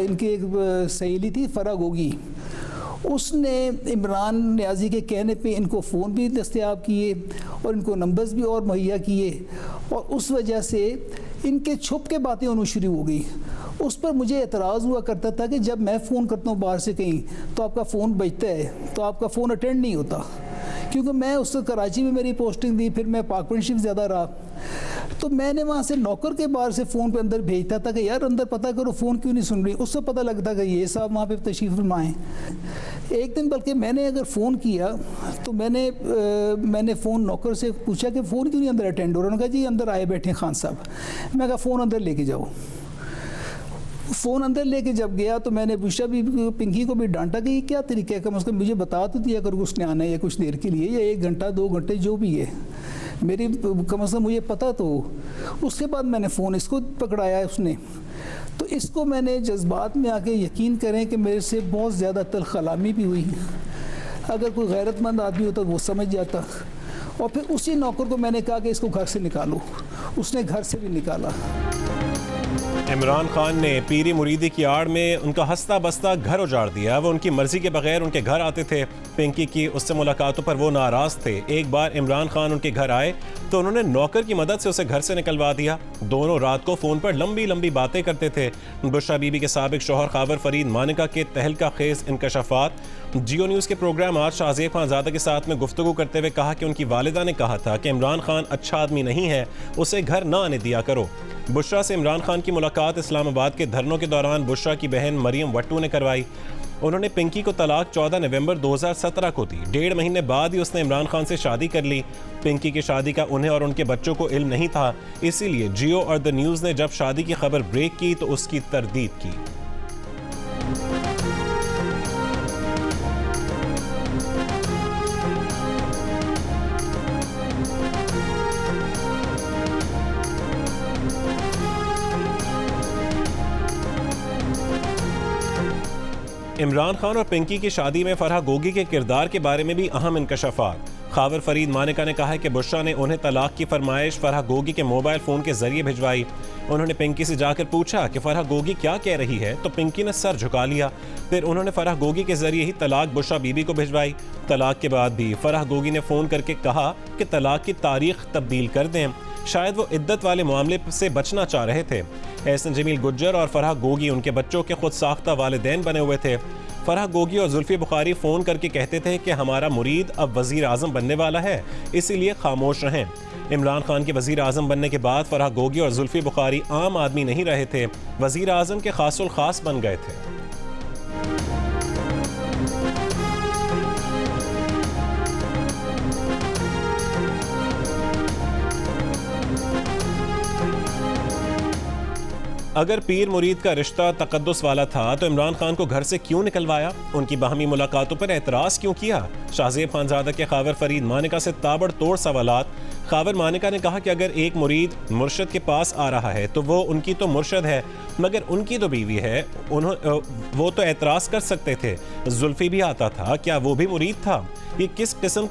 इनकी एक सहेली थी फराह गोगी, उसने इमरान न्याजी के कहने पे इनको फ़ोन भी दस्तयाब किए और इनको नंबर्स भी और मुहैया किए, और उस वजह से इनके छुप के बातें होनी शुरू हो गई। उस पर मुझे एतराज़ हुआ करता था कि जब मैं फ़ोन करता हूँ बाहर से कहीं तो आपका फ़ोन बजता है तो आपका फ़ोन अटेंड नहीं होता, क्योंकि मैं उस कराची में मेरी पोस्टिंग थी, फिर मैं पाकपनशिप ज़्यादा रहा, तो मैंने वहाँ से नौकर के बाहर से फ़ोन पे अंदर भेजता था कि यार अंदर पता करो फ़ोन क्यों नहीं सुन रही। उससे पता लगता कि ये साहब वहाँ पे तशरीफ़ फरमाएँ। एक दिन बल्कि मैंने अगर फ़ोन किया तो मैंने फ़ोन नौकर से पूछा कि फ़ोन क्यों नहीं अंदर अटेंड हो रहा। उन्होंने कहा जी अंदर आए बैठे खान साहब। मैं कहा फ़ोन अंदर लेके जाओ। फ़ोन अंदर लेके जब गया तो मैंने बुशरा भी पिंकी को भी डांटा कि ये क्या तरीका है, कम से कम मुझे बता तो दिया करो उसने आना है या कुछ देर के लिए या 1 घंटा 2 घंटे जो भी है, मेरी कम से कम मुझे पता तो। उसके बाद मैंने फ़ोन इसको पकड़ाया उसने, तो इसको मैंने जज्बात में आके यकीन करें कि मेरे से बहुत ज़्यादा तलखलामी भी हुई। अगर कोई गैरतमंद आदमी होता वो समझ जाता। और फिर उसी नौकर को मैंने कहा कि इसको घर से निकालो, उसने घर से भी निकाला। इमरान खान ने पीरी मुरीदी की आड़ में उनका हंसता बसता घर उजाड़ दिया। वो उनकी मर्जी के बगैर उनके घर आते थे। पिंकी की उससे मुलाकातों पर वो नाराज़ थे। एक बार इमरान खान उनके घर आए तो उन्होंने नौकर की मदद से उसे घर से निकलवा दिया। दोनों रात को फ़ोन पर लंबी लंबी बातें करते थे। बुशरा बीबी के साबिक शौहर खावर फरीद मानिका के तहलका खेज इंकशाफात। जियो न्यूज़ के प्रोग्राम आज शाहजेब खानज़ादा के साथ में गुफ्तगू करते हुए कहा कि उनकी वालिदा ने कहा था कि इमरान खान अच्छा आदमी नहीं है, उसे घर ना आने दिया करो। बुशरा से इमरान खान की मुलाकात इस्लामाबाद के धरनों के दौरान बुशरा की बहन मरियम वट्टू ने करवाई। उन्होंने पिंकी को तलाक 14 नवंबर 2017 को दी। 1.5 महीने बाद ही उसने इमरान खान से शादी कर ली। पिंकी की शादी का उन्हें और उनके बच्चों को इल्म नहीं था, इसीलिए जियो और द न्यूज़ ने जब शादी की खबर ब्रेक की तो उसकी तरदीद की। इमरान खान और पिंकी की शादी में फराह गोगी के किरदार के बारे में भी अहम इंकशाफात। खावर फरीद मानिका ने कहा है कि बुशरा ने उन्हें तलाक की फरमाइश फराह गोगी के मोबाइल फ़ोन के जरिए भिजवाई। उन्होंने पिंकी से जाकर पूछा कि फराह गोगी क्या कह रही है, तो पिंकी ने सर झुका लिया। फिर उन्होंने फराह गोगी के जरिए ही तलाक बुशरा बीबी को भिजवाई। तलाक के बाद भी फराह गोगी ने फ़ोन करके कहा कि तलाक की तारीख तब्दील कर दें। शायद वो इद्दत वाले मामले से बचना चाह रहे थे। एहसन जमील गुज्जर और फराह गोगी उनके बच्चों के खुद साख्ता वालिदैन बने हुए थे। फराह गोगी और जुल्फी बुखारी फ़ोन करके कहते थे कि हमारा मुरीद अब वज़ीर आज़म बनने वाला है, इसीलिए खामोश रहें। इमरान खान के वज़ीर आज़म बनने के बाद फराह गोगी और जुल्फी बुखारी आम आदमी नहीं रहे थे, वज़ीर आज़म के खासुल खास बन गए थे। अगर पीर मुरीद का रिश्ता तकद्दुस वाला था तो इमरान खान को घर से क्यों निकलवाया? उनकी बाहमी मुलाकातों पर एतराज़ क्यों किया? शाहजेब खानज़ादा के खावर फरीद मानिका से ताबड़तोड़ सवालात। खावर मानिका ने कहा कि अगर एक मुरीद मुर्शद के पास आ रहा है तो वो उनकी तो मुर्शद है, मगर उनकी तो बीवी है, वो तो एतराज़ कर सकते थे। जुल्फी भी आता था, क्या वो भी मुरीद था? ये किस किस्म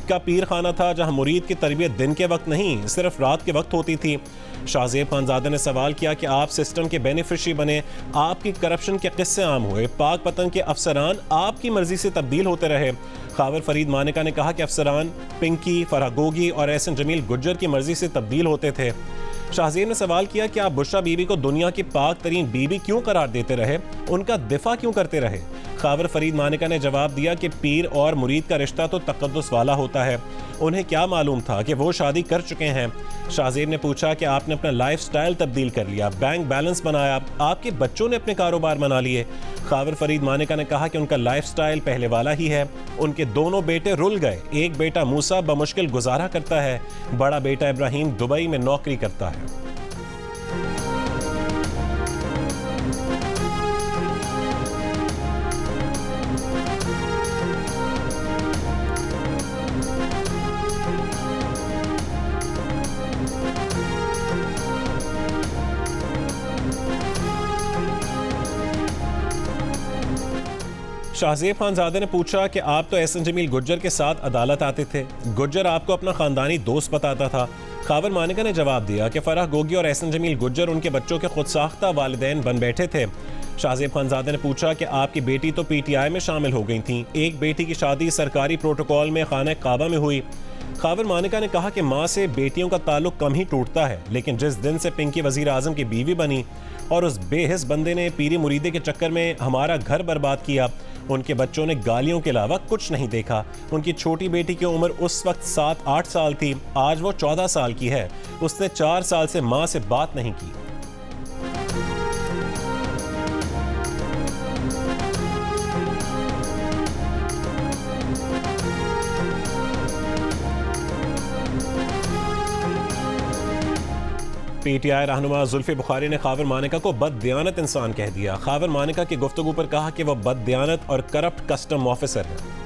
का पीर खाना था जहाँ मुरीद की तरबियत दिन के वक्त नहीं सिर्फ रात के वक्त होती थी? शाहजेब खानज़ादा ने सवाल किया कि आप सिस्टम के बेनिफिशरी बने, आपकी करप्शन के किस्से आम हुए, पाक पतन के अफसरान आपकी मर्जी से तब्दील होते रहे। खावर फरीद मानिका ने कहा कि अफसरान पिंकी, फराह गोगी और एहसन जमील गुज्जर की मर्जी से तब्दील होते थे। शाहजेब ने सवाल किया कि आप बुशरा बीबी को दुनिया की पाक तरीन बीबी क्यों करार देते रहे, उनका दिफा क्यों करते रहे? खावर फरीद मानिका ने जवाब दिया कि पीर और मुरीद का रिश्ता तो तकद्दुस वाला होता है, उन्हें क्या मालूम था कि वो शादी कर चुके हैं। शाहजेब ने पूछा कि आपने अपना लाइफ स्टाइल तब्दील कर लिया, बैंक बैलेंस बनाया, आपके बच्चों ने अपने कारोबार बना लिए। खावर फरीद मानिका ने कहा कि उनका लाइफ स्टाइल पहले वाला ही है। उनके दोनों बेटे रुल गए, एक बेटा मूसा बमुश्किल गुजारा करता है, बड़ा बेटा इब्राहिम दुबई में नौकरी करता है। शाहजेब खानज़ादा ने पूछा कि आप तो एहसन जमील गुज्जर के साथ अदालत आते थे, गुज्जर आपको अपना ख़ानदानी दोस्त बताता था, खावर मानिका ने जवाब दिया कि फराह गोगी और एहसन जमील गुज्जर उनके बच्चों के खुदसाख्ता वालिदैन बन बैठे थे। शाहजेब खानजादे ने पूछा कि आपकी बेटी तो पीटीआई में शामिल हो गई थी, एक बेटी की शादी सरकारी प्रोटोकॉल में खाना काबा में हुई। खावर मानिका ने कहा कि माँ से बेटियों का ताल्लुक कम ही टूटता है, लेकिन जिस दिन से पिंकी वजीर आजम की बीवी बनी और उस बेहिस बंदे ने पीरी मुरीदे के चक्कर में हमारा घर बर्बाद किया, उनके बच्चों ने गालियों के अलावा कुछ नहीं देखा। उनकी छोटी बेटी की उम्र उस वक्त 7-8 साल थी, आज वो 14 साल की है। उसने 4 साल से माँ से बात नहीं की। पीटीआई रहनुमा जुल्फी बुखारी ने खावर मानिका को बददियानत इंसान कह दिया। खावर मानिका की गुफ्तगू पर कहा कि वह बददियानत और करप्ट कस्टम ऑफिसर है।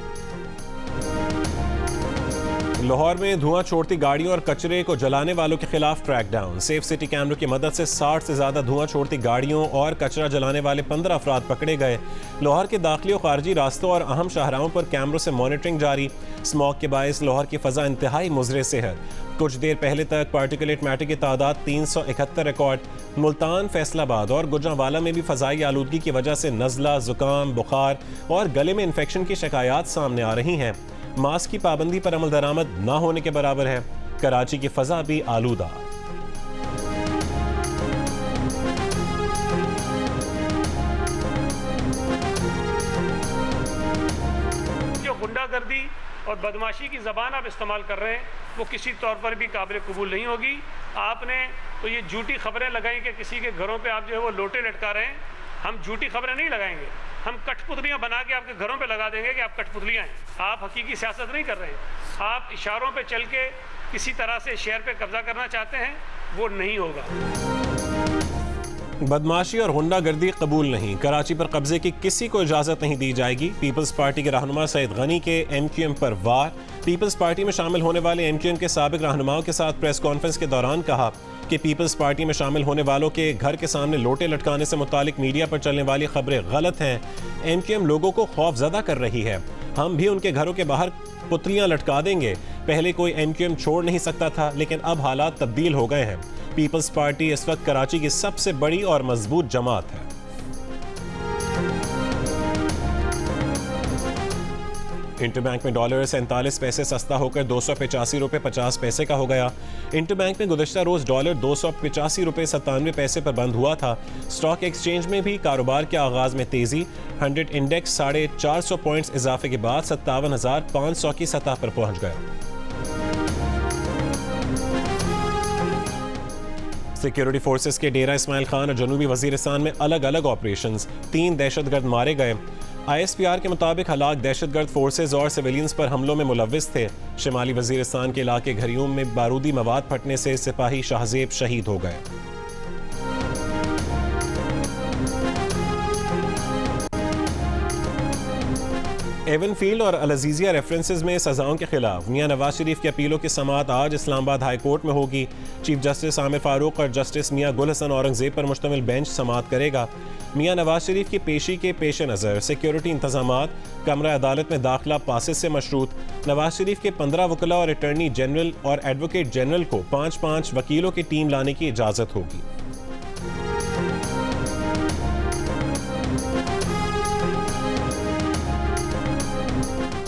लाहौर में धुआं छोड़ती गाड़ियों और कचरे को जलाने वालों के खिलाफ ट्रैक डाउन। सेफ सिटी कैमरों की मदद से 60 से ज्यादा धुआं छोड़ती गाड़ियों और कचरा जलाने वाले 15 अफराद पकड़े गए। लाहौर के दाखिली और खारजी रास्तों और अहम शाहराहों पर कैमरों से मॉनिटरिंग जारी। स्मॉग के बायस लाहौर की फजा इंतहाई मुजरे से है। कुछ देर पहले तक पार्टिकुलेट मैटर की तादाद 371 रिकॉर्ड। मुल्तान, फैसलाबाद और गुजरांवाला में भी फजाई आलूदगी की वजह से नज़ला, जुकाम, बुखार और गले में इन्फेक्शन की शिकायत सामने आ रही हैं। मास्क की पाबंदी पर अमल दरामद ना होने के बराबर है। कराची की फजा भी आलूदा। जो गुंडागर्दी और बदमाशी की ज़बान आप इस्तेमाल कर रहे हैं वो किसी तौर पर भी काबिल कबूल नहीं होगी। आपने तो ये झूठी खबरें लगाई कि किसी के घरों पे आप जो है वो लोटे लटका रहे हैं। हम झूठी खबरें नहीं लगाएंगे, हम कठपुतलियाँ बना के आपके घरों पे लगा देंगे कि आप कठपुतलियाँ हैं। आप हकीकी सियासत नहीं कर रहे हैं। आप इशारों पे चल के किसी तरह से शहर पे कब्जा करना चाहते हैं, वो नहीं होगा। बदमाशी और गुंडागर्दी कबूल नहीं। कराची पर कब्जे की किसी को इजाजत नहीं दी जाएगी। पीपल्स पार्टी के रहनुमा सईद गनी के एमक्यूएम पर वार। पीपल्स पार्टी में शामिल होने वाले एमक्यूएम के साबिक रहनुमाओं के साथ प्रेस कॉन्फ्रेंस के दौरान कहा कि पीपल्स पार्टी में शामिल होने वालों के घर के सामने लोटे लटकाने से मुतालिक मीडिया पर चलने वाली खबरें गलत हैं। एमक्यूएम लोगों को खौफजदा कर रही है। हम भी उनके घरों के बाहर पुतलियां लटका देंगे। पहले कोई एमक्यूएम छोड़ नहीं सकता था, लेकिन अब हालात तब्दील हो गए हैं। पीपल्स पार्टी इस वक्त कराची की सबसे बड़ी और मजबूत जमात है। इंटरबैंक में डॉलर 47 पैसे सस्ता होकर 285 रुपये 50 पैसे का हो गया। इंटरबैंक में गुज़श्ता रोज़ डॉलर 285 रुपये 97 पैसे पर बंद हुआ था। स्टॉक एक्सचेंज में भी कारोबार के आगाज में तेजी। 100 इंडेक्स 450 पॉइंट्स इजाफे के बाद 57,500 की सतह पर पहुंच गया। सिक्योरिटी फोर्सेस के डेरा इस्माइल खान और जनूबी वजीरिस्तान में अलग अलग ऑपरेशंस। 3 दहशतगर्द मारे गए। ISPR के मुताबिक हलाक दहशतगर्द फोर्सेस और सिविलियंस पर हमलों में मुलव्विस थे। शिमाली वजीरिस्तान के इलाके घरियूम में बारूदी मवाद फटने से सिपाही शाहजेब शहीद हो गए। एवनफील्ड और अल-अज़ीज़िया रेफरेंसेस में सजाओं के खिलाफ मियां नवाज शरीफ की अपीलों की समाअत आज इस्लामाबाद हाई कोर्ट में होगी। चीफ जस्टिस आमिर फारूक और जस्टिस मियां गुल हसन औरंगजेब पर मुश्तमिल बेंच समाअत करेगा। मियां नवाज शरीफ की पेशी के पेश नज़र सिक्योरिटी इंतजामात, कमरा अदालत में दाखिला पासिस से मशरूत। नवाज शरीफ के 15 वकला और अटॉर्नी जनरल और एडवोकेट जनरल को 5-5 वकीलों की टीम लाने की इजाज़त होगी।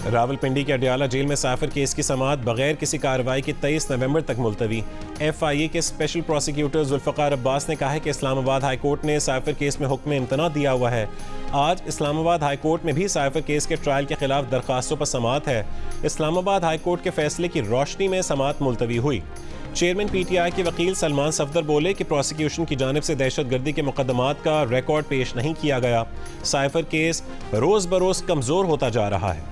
रावलपिंडी के अडियाला जेल में साइफर केस की समाअत बगैर किसी कार्रवाई की 23 नवंबर तक मुलतवी। FIA के स्पेशल प्रोसिक्यूटर जुल्फ़िकार अब्बास ने कहा है कि इस्लामाबाद हाई कोर्ट ने साइफर केस में हुक्म इम्तना दिया हुआ है। आज इस्लामाबाद हाई कोर्ट में भी साइफर केस के ट्रायल के खिलाफ दरखास्तों पर समाअत है। इस्लामाबाद हाई कोर्ट के फैसले की रोशनी में समाअत मुलतवी हुई। चेयरमैन PTI के वकील सलमान सफदर बोले कि प्रोसिक्यूशन की जानिब से दहशतगर्दी के मुकदमात का रिकॉर्ड पेश नहीं किया गया। साइफर केस रोज़ बरोज़ कमज़ोर होता जा रहा है।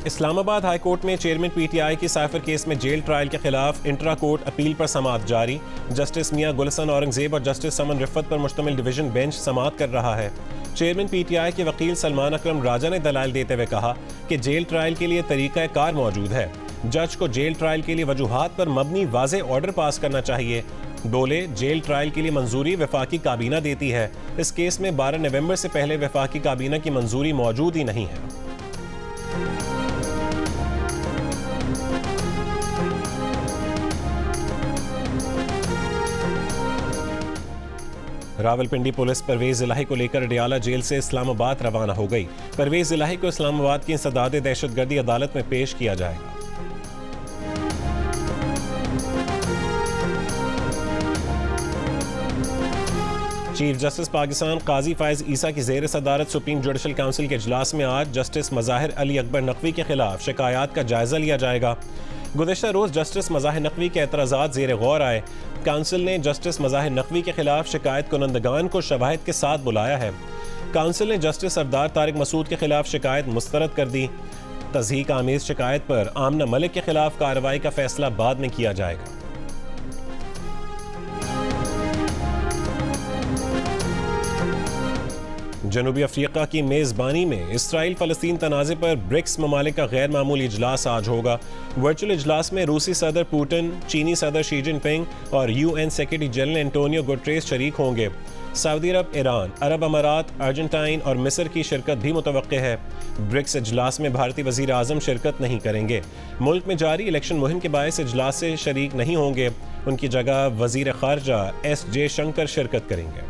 इस्लामाबाद हाई कोर्ट में चेयरमैन PTI की साइफर केस में जेल ट्रायल के खिलाफ इंट्रा कोर्ट अपील पर समाअत जारी। जस्टिस मियां गुलसन औरंगजेब और जस्टिस समन रिफत पर मुश्तमिल डिवीजन बेंच समाअत कर रहा है। चेयरमैन PTI के वकील सलमान अकरम राजा ने दलाइल देते हुए कहा कि जेल ट्रायल के लिए तरीका कार मौजूद है। जज को जेल ट्रायल के लिए वजूहात पर मबनी वाज़े ऑर्डर पास करना चाहिए। बोले जेल ट्रायल के लिए मंजूरी वफाकी काबीना देती है। इस केस में 12 नवंबर से पहले वफाकी काबीना की मंजूरी मौजूद ही नहीं है। रावलपिंडी पुलिस परवेज इलाही को लेकर अडियाला जेल से इस्लामाबाद रवाना हो गई। परवेज इलाही को इस्लामाबाद की इंसदाद दहशतगर्दी अदालत में पेश किया जाएगा। चीफ जस्टिस पाकिस्तान काजी फायज ईसा की ज़ेर सदारत सुप्रीम जुडिशल काउंसिल के इजलास में आज जस्टिस मज़ाहिर अली अकबर नकवी के खिलाफ शिकायत का जायजा लिया जाएगा। गुज़िश्ता रोज़ जस्टिस मज़ाहिर नकवी के एतराज़ात ज़ेर गौर आए। काउंसिल ने जस्टिस मज़ाहिर नकवी के खिलाफ शिकायत कुनंदगान को शवाहिद के साथ बुलाया है। काउंसिल ने जस्टिस सरदार तारिक मसूद के खिलाफ शिकायत मुस्तरद कर दी। तज़हीक आमेज़ शिकायत पर आमना मलिक के खिलाफ कार्रवाई का फैसला बाद में किया जाएगा। जनूबी अफ्रीका की मेज़बानी में इसराइल फ़लस्तीन तनाज़े पर ब्रिक्स ममालिक का गैर मामूली इजलास आज होगा। वर्चुअल इजलास में रूसी सदर पुतिन, चीनी सदर शी जिनपिंग और UN secretary general Antonio Guterres शरीक होंगे। सऊदी अरब, ईरान, अरब अमारात, अर्जेंटाइन और मिस्र की शिरकत भी मुतवक्के है। ब्रिक्स इजलास में भारतीय वज़ीर आज़म शिरकत नहीं करेंगे। मुल्क में जारी इलेक्शन मुहिम के बायस इजलास से शरीक नहीं होंगे। उनकी जगह वज़ीर ख़ारजा S जयशंकर शिरकत करेंगे।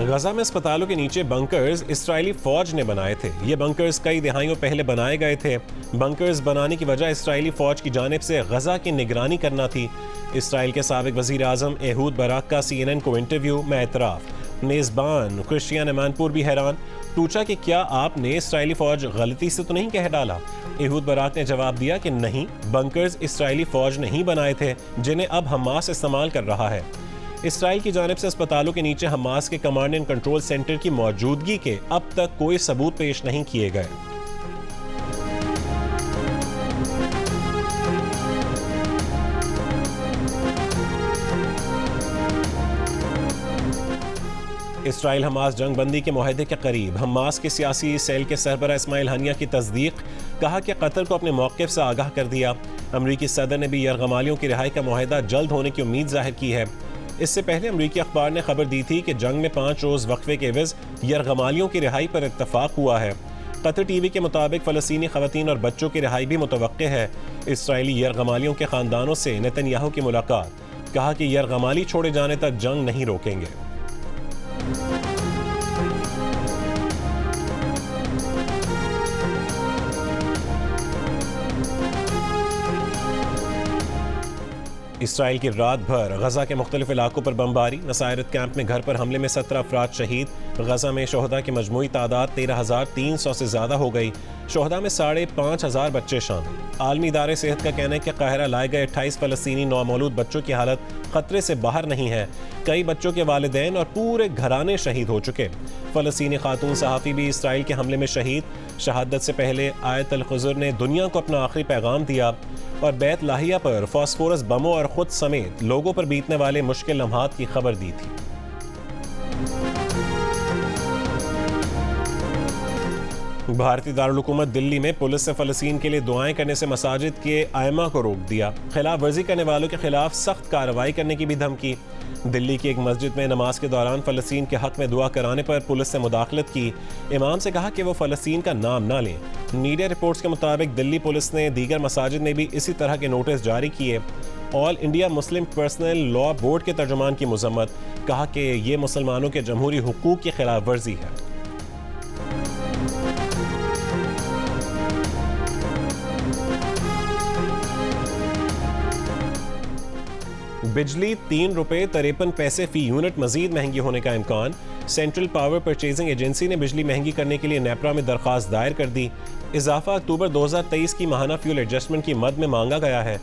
गजा में अस्पतालों के नीचे बंकर्स इस्राएली फौज ने बनाए थे। ये बंकर्स कई दिहाइयों पहले बनाए गए थे। बंकर्स बनाने की वजह इस्राएली फौज की जानिब से गजा की निगरानी करना थी। इसराइल के साबिक वजीर आजम एहूद बराक का CNN को इंटरव्यू में एतराफ़। मेज़बान क्रिश्चियन अमानपुर भी हैरान, पूछा कि क्या आपने इस्राएली फौज गलती से तो नहीं कह डाला। एहूद बराक ने जवाब दिया कि नहीं, बंकर्स इस्राएली फौज ने ही बनाए थे जिन्हें अब हमास इस्तेमाल कर रहा है। इसराइल की जानिब से अस्पतालों के नीचे हमास के कमांड एंड कंट्रोल सेंटर की मौजूदगी के अब तक कोई सबूत पेश नहीं किए गए। इसराइल हमास जंग बंदी के मुआहदे के करीब। हमास के सियासी सेल के सरबराह इस्माइल हनिया की तस्दीक, कहा कि कतर को अपने मौक़िफ़ से आगाह कर दिया। अमरीकी सदर ने भी यरगमालियों की रिहाई का मुआहदा जल्द होने की उम्मीद जाहिर की है। इससे पहले अमरीकी अखबार ने खबर दी थी कि जंग में 5 रोज़ वक्फे के एवज़ यरगमालियों की रिहाई पर इत्तफाक हुआ है। कतर TV के मुताबिक फ़लस्तीनी ख़वातीन और बच्चों की रिहाई भी मुतवक्के है। इसराइली यरगमालियों के ख़ानदानों से नेतन्याहू की मुलाकात, कहा कि यरगमाली छोड़े जाने तक जंग नहीं रोकेंगे। इसराइल की रात भर गजा के मुख्तलिफ इलाकों पर बमबारी। नसायरत कैंप में घर पर हमले में 17 अफराद शहीद। गजा में शोहदा की मजमूई तादाद 13,300 से ज़्यादा हो गई। शोहदा में 5,500 बच्चे शामिल। आलमी इदारे सेहत का कहना है कि काहिरा लाए गए 28 फ़लस्तीनी नौमौलूद बच्चों की हालत खतरे से बाहर नहीं है। कई बच्चों के वालिदैन और पूरे घराने शहीद हो चुके। फ़लस्तीनी खातून सहाफ़ी भी इसराइल के हमले में शहीद। शहादत से पहले आयत अल खुज़र ने दुनिया को अपना आखिरी पैगाम दिया और बैत लाहिया पर फॉस्फोरस बमों और खुद समेत लोगों पर बीतने वाले मुश्किल लम्हात की खबर दी थी। भारतीय दारुल हुकूमत दिल्ली में पुलिस से फ़लस्तीन के लिए दुआएं करने से मसाजिद के आइमा को रोक दिया। खिलाफ वर्जी करने वालों के खिलाफ सख्त कार्रवाई करने की भी धमकी। दिल्ली की एक मस्जिद में नमाज के दौरान फ़लस्तीन के हक़ में दुआ कराने पर पुलिस से मुदाखलत की। इमाम से कहा कि वो फ़लस्तीन का नाम ना लें। मीडिया रिपोर्ट्स के मुताबिक दिल्ली पुलिस ने दीगर मसाजिद में भी इसी तरह के नोटिस जारी किए। All India Muslim personal law board के तर्जुमान की मजम्मत, कहा कि ये मुसलमानों के जमहूरी हुकूक की खिलाफ वर्जी है। बिजली 3 रुपये 53 पैसे फी यूनिट मजीद महंगी होने का इम्कान। सेंट्रल पावर परचेजिंग एजेंसी ने बिजली महंगी करने के लिए नेपरा में दरख्वास्त दायर कर दी। इजाफा अक्टूबर 2023 की माहाना फ्यूल एडजस्टमेंट की मद में मांगा गया है।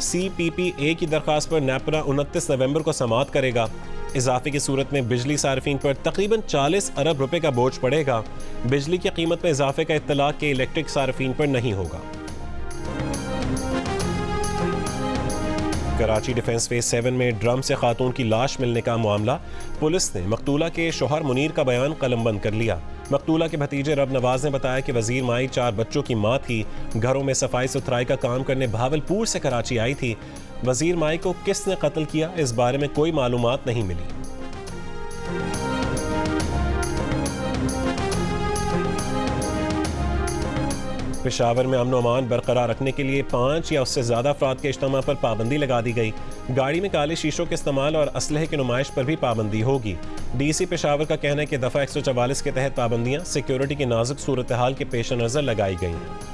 CPPA की दरख्वास्त पर नेपरा 29 नवंबर को समाअत करेगा। इजाफे की सूरत में बिजली सार्फिन पर तकरीबन 40 अरब रुपए का बोझ पड़ेगा। बिजली की कीमत में इजाफे का इत्तलाक के इलेक्ट्रिक सार्फिन पर नहीं होगा। कराची डिफेंस फेज 7 में ड्रम से खातून की लाश मिलने का मामला, पुलिस ने मकतूला के शोहर मुनीर का बयान कलमबंद कर लिया। मकतूला के भतीजे रब नवाज ने बताया कि वजीर माई 4 बच्चों की मां थी, घरों में सफाई सुथराई का काम करने भावलपुर से कराची आई थी। वजीर माई को किसने कत्ल किया, इस बारे में कोई मालूमात नहीं मिली। पेशावर में अमन अमान बरकरार रखने के लिए 5 या उससे ज्यादा अफराद के इज्तिमा पर पाबंदी लगा दी गई। गाड़ी में काले शीशों के इस्तेमाल और असलहे की नुमाइश पर भी पाबंदी होगी। डीसी पेशावर का कहना है कि दफा 144 के तहत पाबंदियां सिक्योरिटी की नाजुक सूरत हाल के पेश नजर लगाई गई हैं।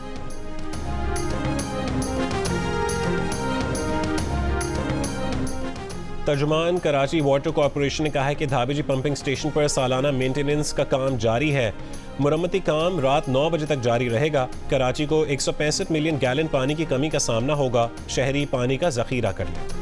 तर्जुमान कराची वाटर कॉरपोरेशन ने कहा है कि धाबेजी पंपिंग स्टेशन पर सालाना मेंटेनेंस का काम जारी है। मुरम्मती काम रात 9 बजे तक जारी रहेगा। कराची को 165 मिलियन गैलन पानी की कमी का सामना होगा। शहरी पानी का जखीरा कर लें।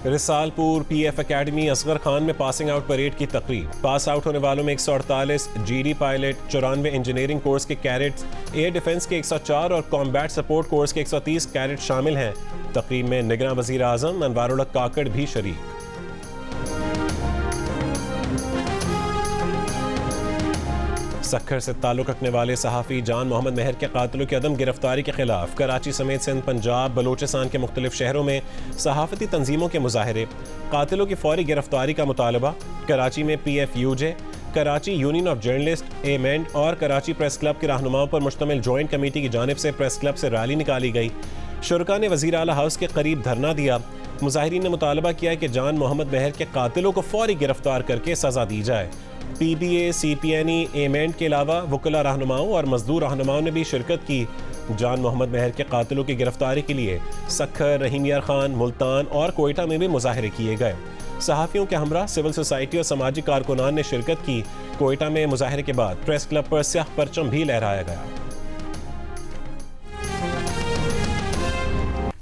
रिसालपुर पीएफ एकेडमी असगर खान में पासिंग आउट परेड की तकरीब। पास आउट होने वालों में 148 जीडी पायलट, 94 इंजीनियरिंग कोर्स के कैडेट्स, एयर डिफेंस के 104 और कॉम्बैट सपोर्ट कोर्स के 130 कैडेट शामिल हैं। तकरीब में निगरान वजीर आजम अनवारुल्लाह काकड़ भी शरीक। सखर से ताल्लुक रखने वाले सहाफ़ी जान मोहम्मद मेहर के कातिलों की अदम गिरफ्तारी के खिलाफ कराची समेत सिंध, पंजाब, बलोचिस्तान के मुख्तलिफ शहरों में सहाफ़ती तंजीमों के मुजाहरे। कातिलों की फौरी गिरफ्तारी का मुतालबा। कराची में PFUJ, Karachi union of journalist, amend और कराची प्रेस क्लब के रहनुमाओं पर मुश्तमिल जॉइंट कमेटी की जानिब से प्रेस क्लब से रैली निकाली गई। शुरका ने वज़ीर आला हाउस के करीब धरना दिया। मुजाहिरीन ने मुतालबा किया कि जान मोहम्मद मेहर के कातिलों को फौरी गिरफ्तार करके सज़ा दी जाए। PBA, CPNE, एमेंड के अलावा वकला रहनुमाओं और मजदूर रहनुमाओं ने भी शिरकत की। जान मोहम्मद मेहर के कातिलों की गिरफ्तारी के लिए सखर, रहीम यार खान, मुल्तान और कोयटा में भी मुजाहरे किए गए। सहाफ़ियों के हमरा सिविल सोसाइटी और समाजी कारकुनान ने शिरकत की। कोयटा में मुजाहरे के बाद प्रेस क्लब पर स्याह परचम भी लहराया गया।